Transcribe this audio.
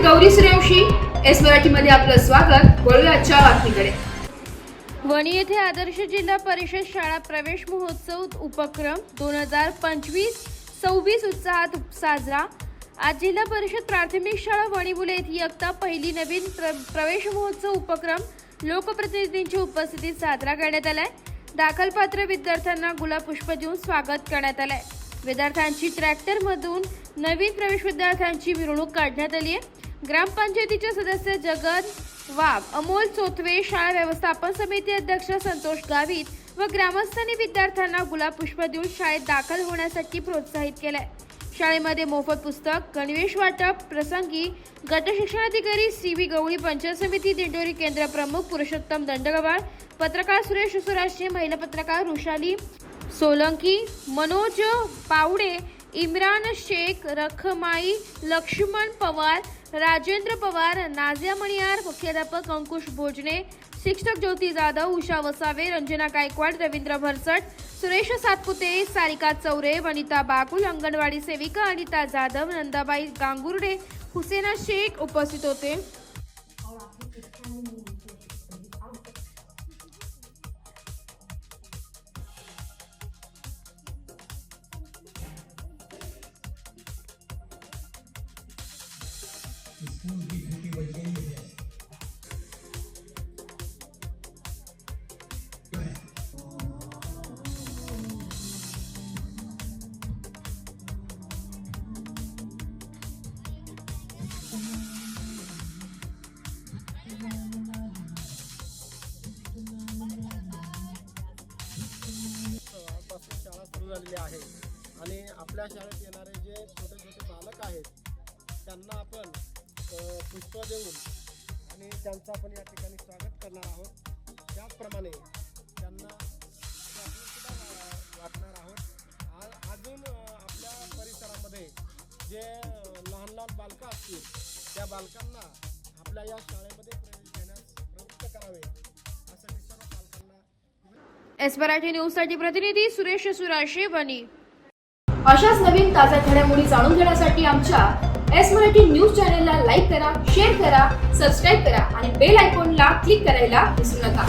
Gauri Suryavanshi, S मराठीमध्ये आपलं स्वागत। वळूया आजच्या बातमीकडे। वणी येथे आदर्श जिल्हा परिषद शाळा प्रवेश महोत्सव उपक्रम 2025-26 उत्साहात साजरा। आज जिल्हा परिषद प्राथमिक शाळा वणी बुले येथे इयत्ता पहिली नवीन प्रवेश महोत्सव उपक्रम लोकप्रतिनिधींच्या उपस्थितीत साजरा करण्यात आलाय। दाखलपात्र विद्यार्थ्यांना गुलाब पुष्प देऊन स्वागत करण्यात आलंय। विद्यार्थ्यांची ट्रॅक्टर मधून नवीन प्रवेश विद्यार्थ्यांची मिरवणूक काढण्यात आली आहे। ग्रामपंचायतीचे सदस्य जगन वाघ, अमोल चोथवे, शाळा व्यवस्थापन समिती अध्यक्ष संतोष गावित व ग्रामस्थांनी विद्यार्थ्यांना गुलाब पुष्प देऊन शाळेत दाखल होण्यासाठी प्रोत्साहित केलंय। शाळेमध्ये मोफत पुस्तक, गणवेश वाटप प्रसंगी गट शिक्षणाधिकारी सी.व्ही. गवळी, पंचायत समिती दिंडोरी केंद्र प्रमुख पुरुषोत्तम दंडगवाळ, पत्रकार सुरेश सुराशे, महिला पत्रकार रुशाली सोलंकी, मनोज पावडे, इम्रान शेख, रखमाई, लक्ष्मण पवार, राजेंद्र पवार, नाझिया मणियार, मुख्याध्यापक अंकुश भोजने, शिक्षक ज्योती जाधव, उषा वसावे, रंजना गायकवाड, रवींद्र भरसट, सुरेश सातपुते, सारिका चौरे, वनिता बाकुल, अंगणवाडी सेविका अनिता जाधव, नंदाबाई गांगुर्डे, हुसेना शेख उपस्थित होते। स्कूल की घंटी बज गई है। शाळा सुरू झालेली आहे आणि आपल्या शाळेत येणारे जे छोटे छोटे बालक आहेत त्यांना आपण पुष्प देऊन आणि त्यांचं आपण या ठिकाणी स्वागत करणार आहोत। त्याचप्रमाणे त्यांना सुद्धा वाटणार आहोत। अजून आपल्या परिसरामध्ये जे लहान लहान बालकं असतील त्या बालकांना आपल्या या शाळेमध्ये प्रवेश घेण्यास प्रवृत्त करावे असं मी सर्व पालकांना। एस मराठी न्यूजसाठी प्रतिनिधी सुरेश सुराशे, वणी। अशाच नवीन ताज्या घडामोडी जाणून घेण्यासाठी आमच्या एस मराठी न्यूज चॅनलला लाईक करा, शेअर करा, सबस्क्राईब करा आणि बेल आयकॉनला क्लिक करायला विसरू नका।